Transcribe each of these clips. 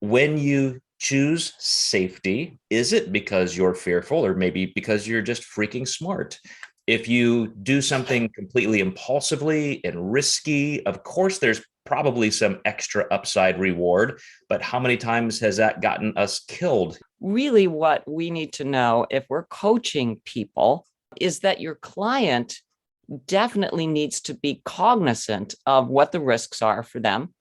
When you choose safety, is it because you're fearful or maybe because you're just freaking smart? If you do something completely impulsively and risky, of course, there's probably some extra upside reward. But how many times has that gotten us killed? Really, what we need to know if we're coaching people is that your client definitely needs to be cognizant of what the risks are for them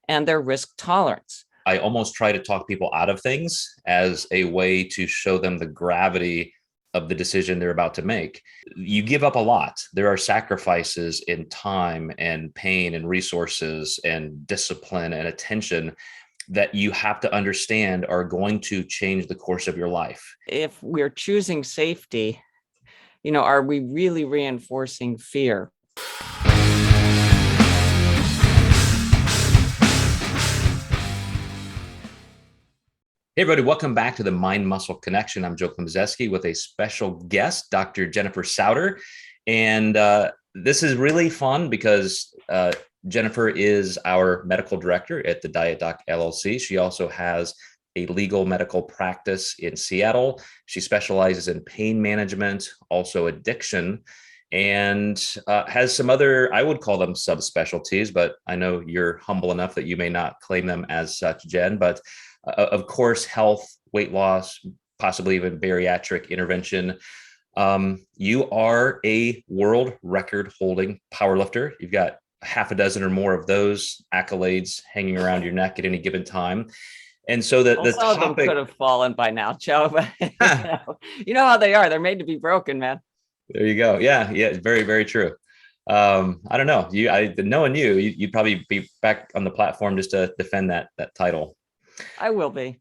and their risk tolerance. I almost try to talk people out of things as a way to show them the gravity of the decision they're about to make. You give up a lot. There are sacrifices in time and pain and resources and discipline and attention that you have to understand are going to change the course of your life. If we're choosing safety, are we really reinforcing fear? Hey, everybody, welcome back to the Mind Muscle Connection. I'm Joe Klemczewski with a special guest, Dr. Jennifer Souder. And this is really fun because Jennifer is our medical director at the Diet Doc LLC. She also has a legal medical practice in Seattle. She specializes in pain management, also addiction, and has some other, I would call them subspecialties, but I know you're humble enough that you may not claim them as such, Jen. But of course, health, weight loss, possibly even bariatric intervention. You are a world record holding powerlifter. You've got half a dozen or more of those accolades hanging around your neck at any given time. And so the Some of them topic, could have fallen by now, Joe, but you know how they are. They're made to be broken, man. there you go. Yeah, very, very true. I don't know. Knowing you'd probably be back on the platform just to defend that title. I will be.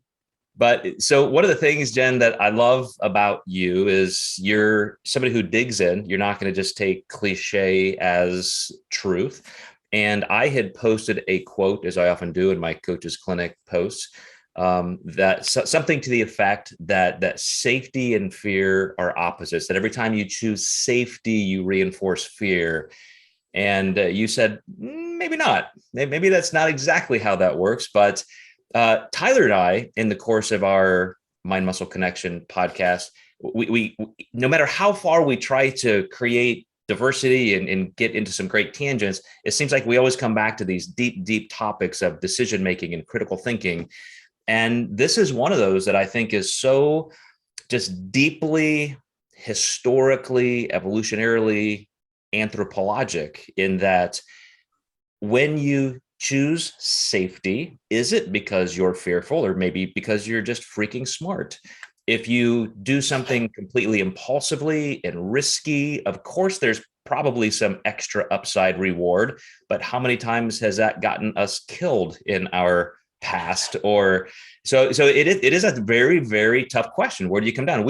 But so one of the things, Jen, that I love about you is you're somebody who digs in. You're not going to just take cliche as truth. And I had posted a quote, as I often do in my coach's clinic posts, that something to the effect that safety and fear are opposites. That every time you choose safety, you reinforce fear. And you said maybe not. Maybe that's not exactly how that works, but Tyler and I, in the course of our Mind Muscle Connection podcast, we no matter how far we try to create diversity and get into some great tangents, it seems like we always come back to these deep topics of decision making and critical thinking. And this is one of those that I think is so just deeply historically, evolutionarily anthropologic in that when you choose safety, is it because you're fearful or maybe because you're just freaking smart? If you do something completely impulsively and risky, of course, there's probably some extra upside reward. But how many times has that gotten us killed in our past? Or so it is a very, very tough question. Where do you come down?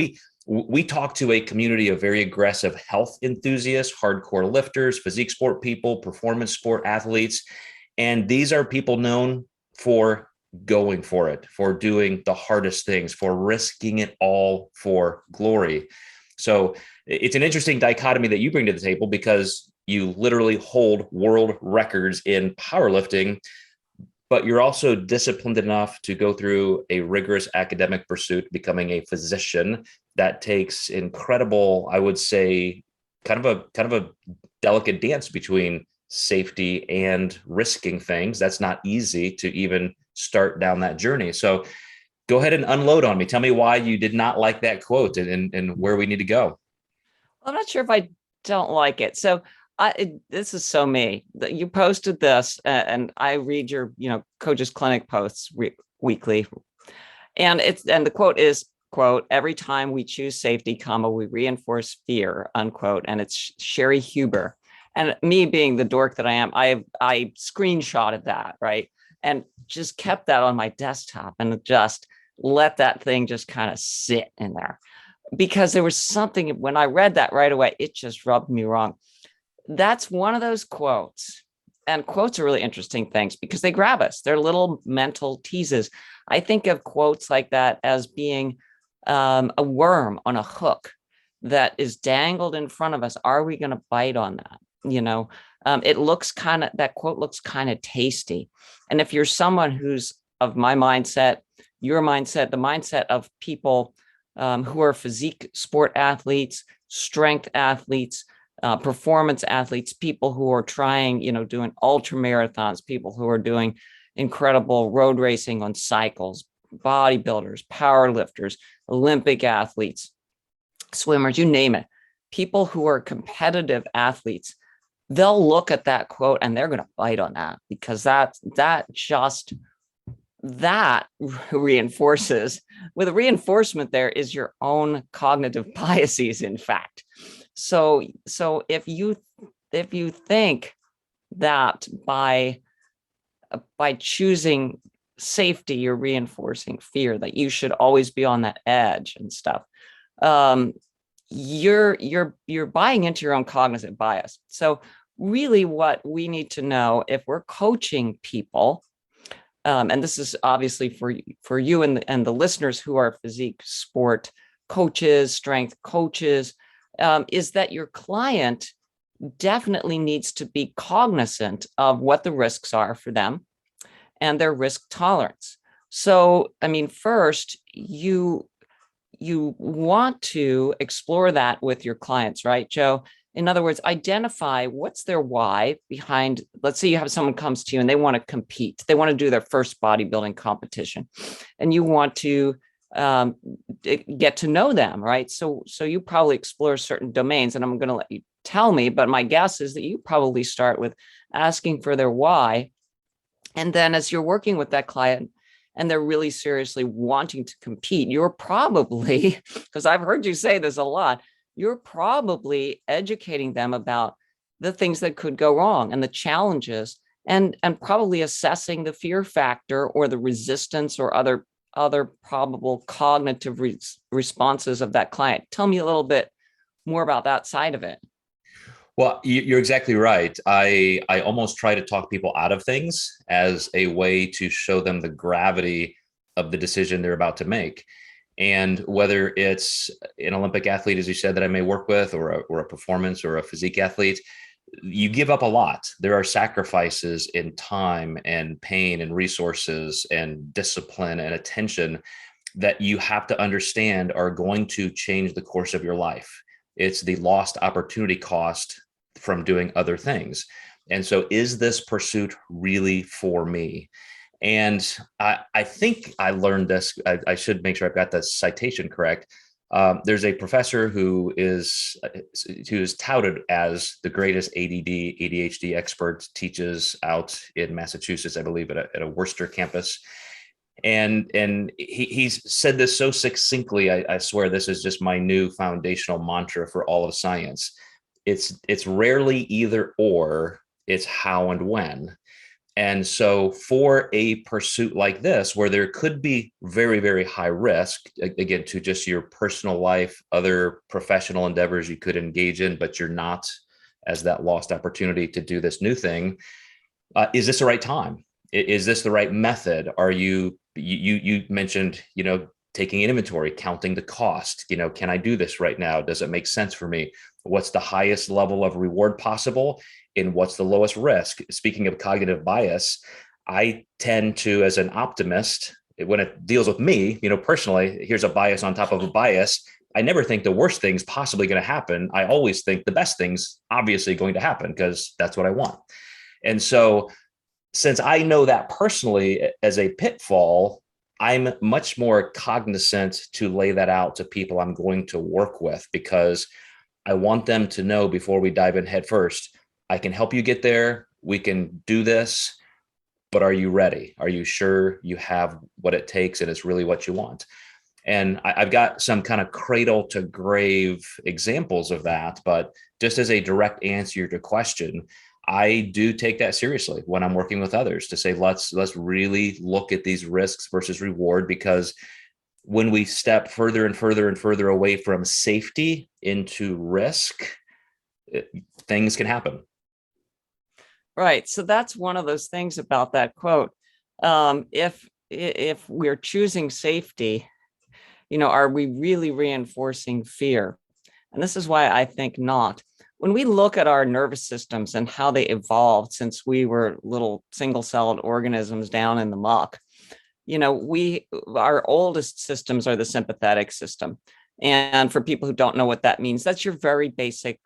We talk to a community of very aggressive health enthusiasts, hardcore lifters, physique sport people, performance sport athletes. And these are people known for going for it, for doing the hardest things, for risking it all for glory. So it's an interesting dichotomy that you bring to the table because you literally hold world records in powerlifting, but you're also disciplined enough to go through a rigorous academic pursuit, becoming a physician. That takes incredible, I would say, kind of a delicate dance between safety and risking things. That's not easy to even start down that journey. So go ahead and unload on me. Tell me why you did not like that quote and where we need to go. I'm not sure if I don't like it. So this is so me. You posted this, and I read your, coach's clinic posts weekly, and the quote is, quote, "Every time we choose safety, comma, we reinforce fear," unquote. And it's Sherry Huber. And me being the dork that I am, I screenshotted that, right? And just kept that on my desktop and just let that thing just kind of sit in there. Because there was something, when I read that right away, it just rubbed me wrong. That's one of those quotes. And quotes are really interesting things because they grab us. They're little mental teases. I think of quotes like that as being a worm on a hook that is dangled in front of us. Are we going to bite on that? It looks that quote looks kind of tasty. And if you're someone who's of my mindset, your mindset, the mindset of people who are physique sport athletes, strength athletes, performance athletes, people who are trying, doing ultra marathons, people who are doing incredible road racing on cycles, bodybuilders, power lifters, Olympic athletes, swimmers, you name it. People who are competitive athletes, they'll look at that quote and they're going to bite on that, because that reinforces, with a reinforcement there is your own cognitive biases, in fact. So if you think that by choosing safety, you're reinforcing fear, that you should always be on that edge and stuff, you're buying into your own cognitive bias. So really what we need to know if we're coaching people, and this is obviously for you and the listeners who are physique sport coaches, strength coaches, is that your client definitely needs to be cognizant of what the risks are for them and their risk tolerance. So, I mean, first, you want to explore that with your clients, right, Joe? In other words, identify what's their why behind, let's say you have someone comes to you and they want to compete. They want to do their first bodybuilding competition, and you want to get to know them, right? So you probably explore certain domains, and I'm going to let you tell me, but my guess is that you probably start with asking for their why. And then as you're working with that client and they're really seriously wanting to compete, you're probably, because I've heard you say this a lot, you're probably educating them about the things that could go wrong and the challenges, and probably assessing the fear factor or the resistance or other probable cognitive responses of that client. Tell me a little bit more about that side of it. Well, you're exactly right. I almost try to talk people out of things as a way to show them the gravity of the decision they're about to make. And whether it's an Olympic athlete, as you said, that I may work with, or a performance or a physique athlete, you give up a lot. There are sacrifices in time and pain and resources and discipline and attention that you have to understand are going to change the course of your life. It's the lost opportunity cost from doing other things. And so, is this pursuit really for me? And I think I learned this. I should make sure I've got the citation correct. There's a professor who is touted as the greatest ADD, ADHD expert, teaches out in Massachusetts, I believe, at a Worcester campus. And he's said this so succinctly. I swear this is just my new foundational mantra for all of science. It's rarely either or, it's how and when. And so for a pursuit like this, where there could be very, very high risk, again, to just your personal life, other professional endeavors you could engage in, but you're not as that lost opportunity to do this new thing. Is this the right time? Is this the right method? Are you mentioned, taking an inventory, counting the cost, can I do this right now? Does it make sense for me? What's the highest level of reward possible? And what's the lowest risk? Speaking of cognitive bias, I tend to, as an optimist, when it deals with me, personally, here's a bias on top of a bias. I never think the worst thing's possibly going to happen. I always think the best thing's obviously going to happen, because that's what I want. And so, since I know that personally as a pitfall, I'm much more cognizant to lay that out to people I'm going to work with, because I want them to know before we dive in head first, I can help you get there. We can do this, but are you ready? Are you sure you have what it takes and it's really what you want? And I've got some kind of cradle to grave examples of that, but just as a direct answer to your question, I do take that seriously when I'm working with others, to say, let's really look at these risks versus reward, because when we step further and further and further away from safety into risk, things can happen. Right. So that's one of those things about that quote. If we're choosing safety, are we really reinforcing fear? And this is why I think not. When we look at our nervous systems and how they evolved since we were little single-celled organisms down in the muck, our oldest systems are the sympathetic system. And for people who don't know what that means, that's your very basic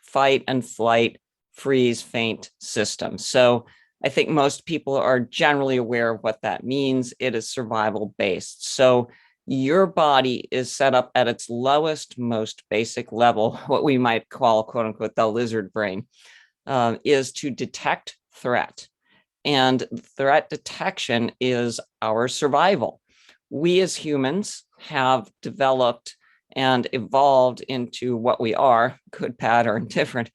fight and flight, freeze, faint system. So I think most people are generally aware of what that means. It is survival based. So your body is set up at its lowest, most basic level, what we might call, quote unquote, the lizard brain, is to detect threat. And threat detection is our survival. We as humans have developed and evolved into what we are, good, bad, or indifferent,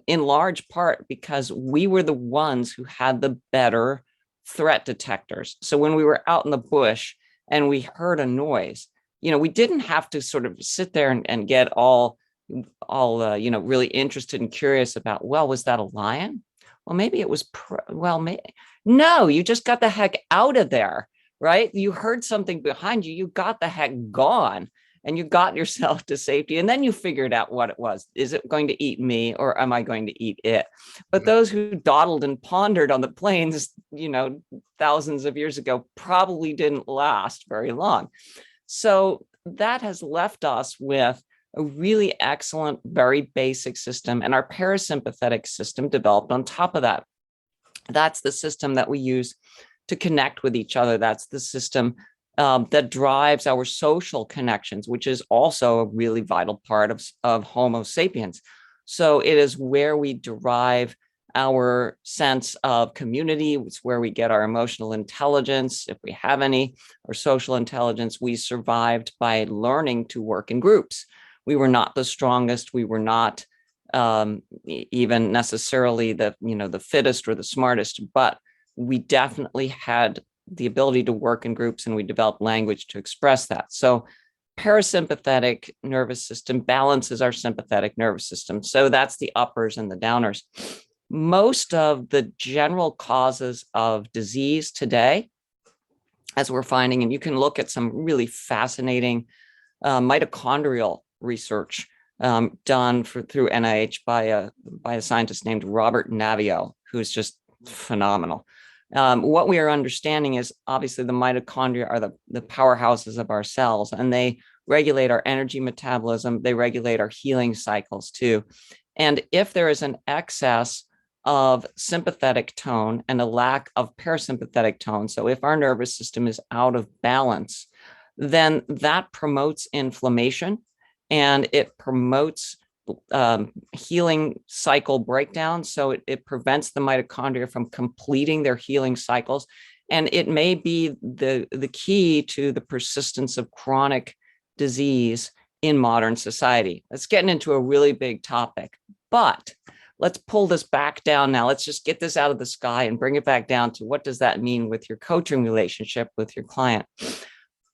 in large part because we were the ones who had the better threat detectors. So when we were out in the bush and we heard a noise, we didn't have to sort of sit there and get all really interested and curious about, well, was that a lion? Well, maybe it was, no, you just got the heck out of there, right? You heard something behind you, you got the heck gone, and you got yourself to safety. And then you figured out what it was. Is it going to eat me, or am I going to eat it? But those who dawdled and pondered on the plains, thousands of years ago, probably didn't last very long. So that has left us with a really excellent, very basic system. And our parasympathetic system developed on top of that. That's the system that we use to connect with each other. That's the system that drives our social connections, which is also a really vital part of Homo sapiens. So it is where we derive our sense of community. It's where we get our emotional intelligence, if we have any, or social intelligence. We survived by learning to work in groups. We were not the strongest. We were not even necessarily the fittest or the smartest, but we definitely had the ability to work in groups, and we developed language to express that. So parasympathetic nervous system balances our sympathetic nervous system. So that's the uppers and the downers. Most of the general causes of disease today, as we're finding, and you can look at some really fascinating mitochondrial research done through NIH by a scientist named Robert Navio, who's just phenomenal. What we are understanding is obviously the mitochondria are the powerhouses of our cells, and they regulate our energy metabolism. They regulate our healing cycles too. And if there is an excess of sympathetic tone and a lack of parasympathetic tone, so if our nervous system is out of balance, then that promotes inflammation, and it promotes healing cycle breakdown. So it prevents the mitochondria from completing their healing cycles. And it may be the key to the persistence of chronic disease in modern society. That's getting into a really big topic, but let's pull this back down now. Let's just get this out of the sky and bring it back down to what does that mean with your coaching relationship with your client?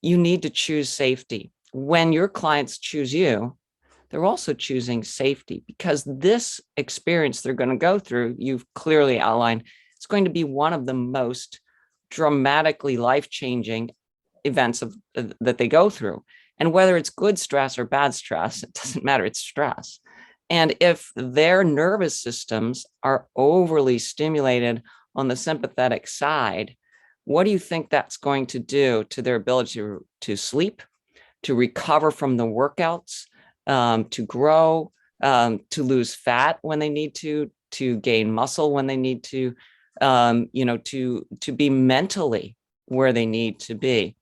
You need to choose safety. When your clients choose you, they're also choosing safety, because this experience they're going to go through, you've clearly outlined, it's going to be one of the most dramatically life-changing events that they go through. And whether it's good stress or bad stress, it doesn't matter, it's stress. And if their nervous systems are overly stimulated on the sympathetic side, what do you think that's going to do to their ability to sleep, to recover from the workouts, to grow, to lose fat when they need to gain muscle when they need to be mentally where they need to be.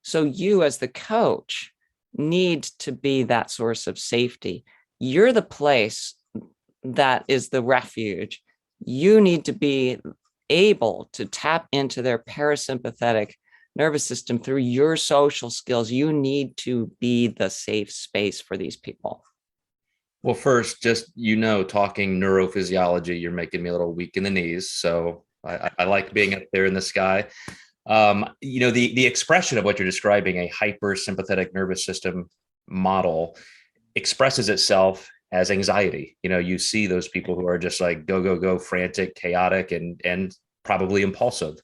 So you as the coach need to be that source of safety. You're the place that is the refuge. You need to be able to tap into their parasympathetic nervous system through your social skills. You need to be the safe space for these people. Well, first, just, talking neurophysiology, you're making me a little weak in the knees. So I like being up there in the sky. The expression of what you're describing, a hypersympathetic nervous system model, expresses itself as anxiety. You see those people who are just like go, go, go, frantic, chaotic, and probably impulsive.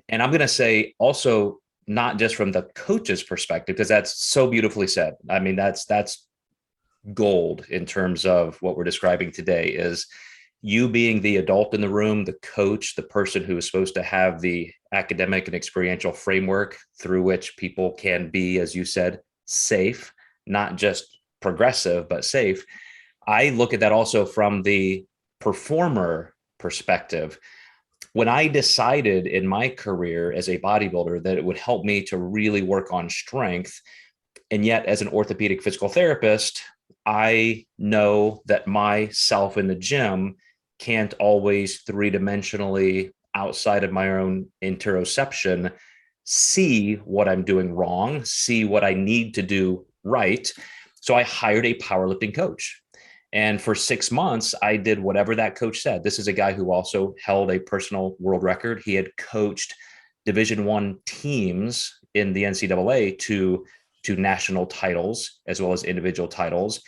And I'm going to say also, not just from the coach's perspective, because that's so beautifully said. I mean, that's gold in terms of what we're describing today, is you being the adult in the room, the coach, the person who is supposed to have the academic and experiential framework through which people can be, as you said, safe, not just progressive, but safe. I look at that also from the performer perspective. When I decided in my career as a bodybuilder that it would help me to really work on strength, and yet as an orthopedic physical therapist, I know that myself in the gym can't always three-dimensionally, outside of my own interoception, see what I'm doing wrong, see what I need to do right. So I hired a powerlifting coach. And for 6 months, I did whatever that coach said. This is a guy who also held a personal world record. He had coached Division I teams in the NCAA to national titles as well as individual titles.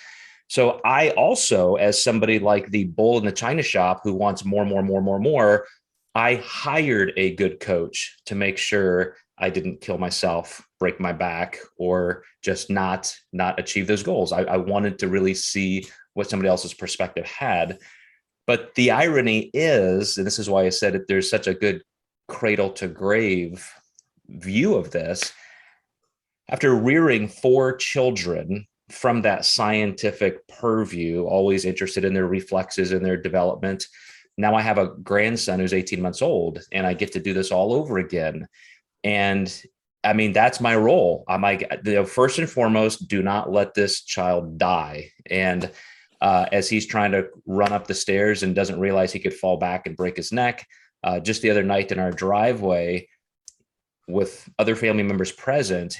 So I also, as somebody like the bull in the china shop who wants more, I hired a good coach to make sure I didn't kill myself, break my back, or just not achieve those goals. I wanted to really see what somebody else's perspective had. But the irony is, and this is why I said that there's such a good cradle to grave view of this, after rearing 4 children from that scientific purview, always interested in their reflexes and their development, now I have a grandson who's 18 months old, and I get to do this all over again. And I mean, that's my role. I'm like, first and foremost, do not let this child die. And as he's trying to run up the stairs and doesn't realize he could fall back and break his neck, just the other night in our driveway with other family members present,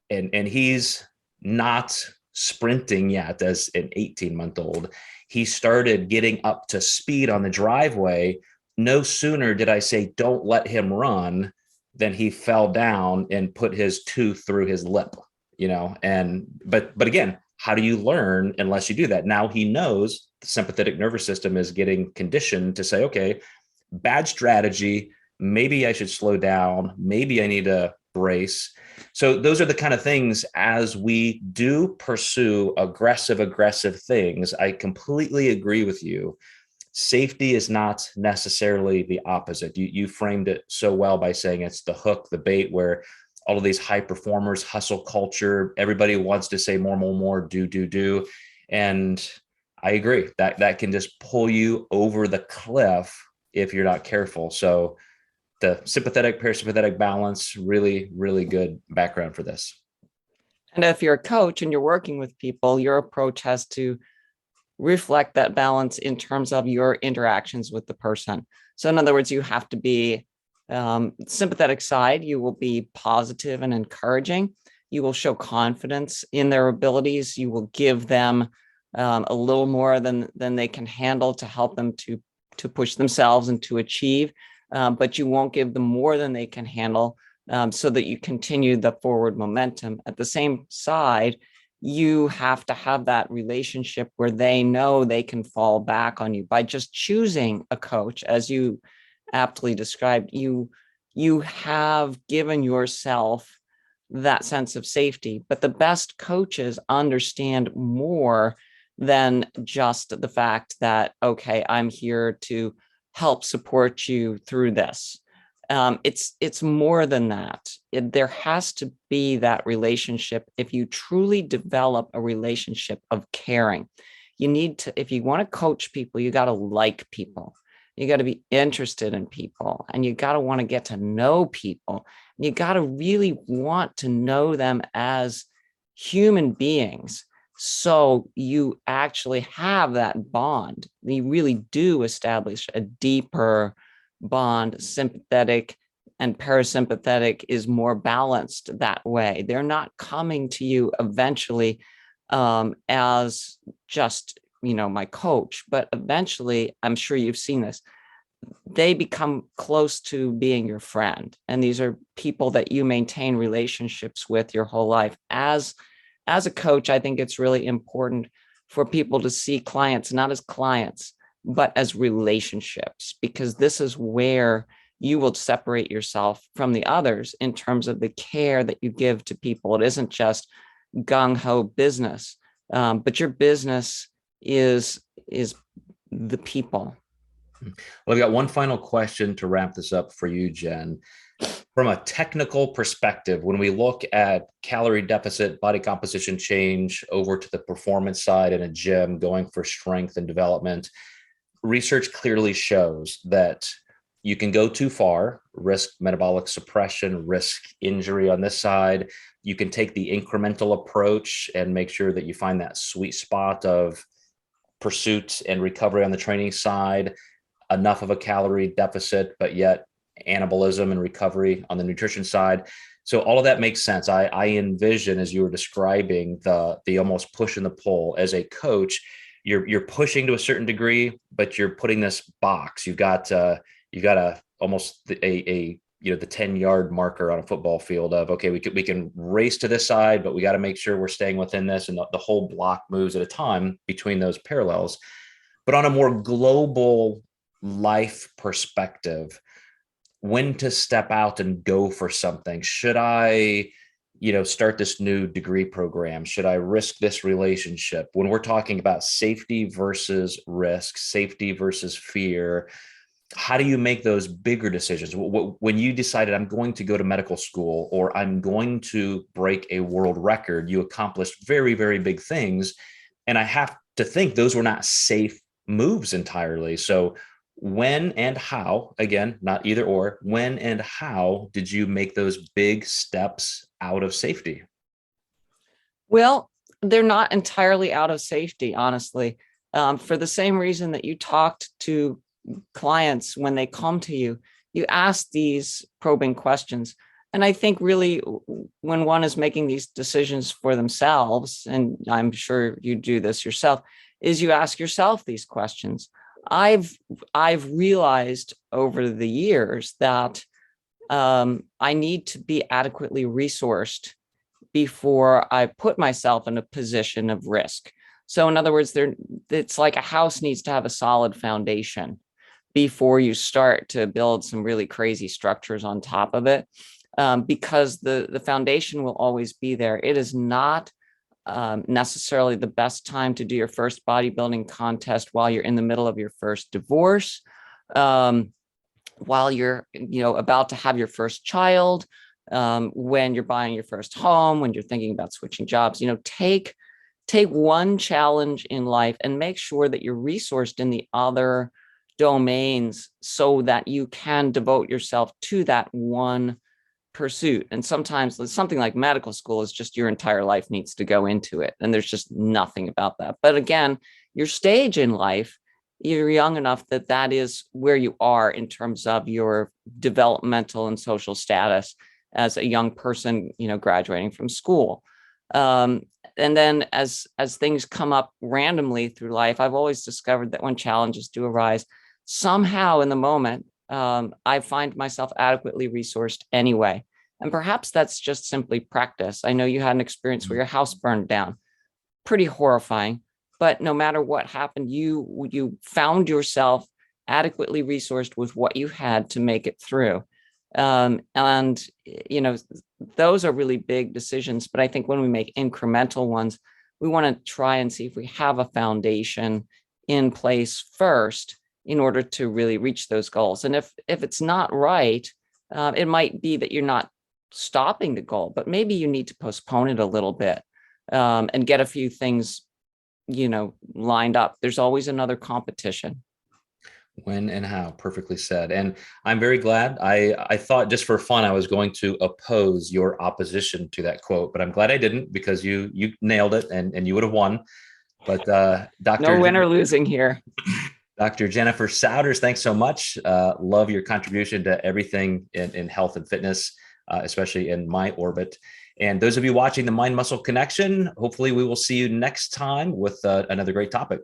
and he's not sprinting yet as an 18-month-old. He started getting up to speed on the driveway. No sooner did I say, don't let him run, than he fell down and put his tooth through his lip, but again, how do you learn unless you do that? Now he knows the sympathetic nervous system is getting conditioned to say, okay, bad strategy. Maybe I should slow down. Maybe I need to brace. So those are the kind of things, as we do pursue aggressive things, I completely agree with you. Safety is not necessarily the opposite. You framed it so well by saying it's the hook, the bait, where all of these high performers, hustle culture, everybody wants to say more, do. And I agree that can just pull you over the cliff if you're not careful. So the sympathetic, parasympathetic balance, really, really good background for this. And if you're a coach and you're working with people, your approach has to reflect that balance in terms of your interactions with the person. So in other words, you have to be sympathetic side. You will be positive and encouraging. You will show confidence in their abilities. You will give them a little more than they can handle to help them to push themselves and to achieve. But you won't give them more than they can handle, so that you continue the forward momentum. At the same side, you have to have that relationship where they know they can fall back on you. By just choosing a coach, as you aptly described, you have given yourself that sense of safety. But the best coaches understand more than just the fact that, okay, I'm here to help support you through this. It's more than that. There has to be that relationship. If you truly develop a relationship of caring, you need to, if you want to coach people, you got to like people. You got to be interested in people, and you got to want to get to know people. And you got to really want to know them as human beings. So you actually have that bond. You really do establish a deeper bond. Sympathetic and parasympathetic is more balanced that way. They're not coming to you eventually as just, my coach, but eventually, I'm sure you've seen this, they become close to being your friend. And these are people that you maintain relationships with your whole life. As a coach, I think it's really important for people to see clients not as clients, but as relationships, because this is where you will separate yourself from the others in terms of the care that you give to people. It isn't just gung-ho business, but your business is the people. Well, I've got one final question to wrap this up for you, Jen. From a technical perspective, when we look at calorie deficit, body composition change over to the performance side in a gym, going for strength and development, research clearly shows that you can go too far, risk metabolic suppression, risk injury on this side. You can take the incremental approach and make sure that you find that sweet spot of pursuit and recovery on the training side, enough of a calorie deficit, but yet anabolism and recovery on the nutrition side. So all of that makes sense. I envision, as you were describing, the almost push and the pull. As a coach, you're pushing to a certain degree, but you're putting this box. You've got a almost a the 10-yard marker on a football field of, okay, we can race to this side, but we got to make sure we're staying within this, and the whole block moves at a time between those parallels. But on a more global life perspective, when to step out and go for something? Should I start this new degree program? Should I risk this relationship? When we're talking about safety versus risk, safety versus fear, how do you make those bigger decisions? When you decided, I'm going to go to medical school, or I'm going to break a world record, you accomplished very, very big things. And I have to think those were not safe moves entirely. So when and how, again, not either or, when and how did you make those big steps out of safety? Well, they're not entirely out of safety, honestly. For the same reason that you talked to clients when they come to you, you ask these probing questions. And I think really when one is making these decisions for themselves, and I'm sure you do this yourself, is you ask yourself these questions. I've realized over the years that I need to be adequately resourced before I put myself in a position of risk. So in other words, it's like a house needs to have a solid foundation before you start to build some really crazy structures on top of it, because the foundation will always be there. It is not necessarily the best time to do your first bodybuilding contest while you're in the middle of your first divorce, while you're about to have your first child, when you're buying your first home, when you're thinking about switching jobs. Take one challenge in life and make sure that you're resourced in the other domains so that you can devote yourself to that one pursuit. And sometimes something like medical school is just your entire life needs to go into it, and there's just nothing about that. But again, your stage in life, you're young enough that is where you are in terms of your developmental and social status as a young person, graduating from school. And then as things come up randomly through life, I've always discovered that when challenges do arise, somehow in the moment, I find myself adequately resourced anyway. And perhaps that's just simply practice. I know you had an experience where your house burned down. Pretty horrifying. But no matter what happened, you found yourself adequately resourced with what you had to make it through. And those are really big decisions. But I think when we make incremental ones, we want to try and see if we have a foundation in place first in order to really reach those goals. And if it's not right, it might be that you're not stopping the goal, but maybe you need to postpone it a little bit, and get a few things, lined up. There's always another competition. When and how, perfectly said. And I'm very glad. I thought just for fun, I was going to oppose your opposition to that quote, but I'm glad I didn't, because you nailed it, and you would have won. But No win or losing here. Dr. Jennifer Souders, thanks so much. Love your contribution to everything in health and fitness, especially in my orbit. And those of you watching the Mind Muscle Connection, hopefully we will see you next time with another great topic.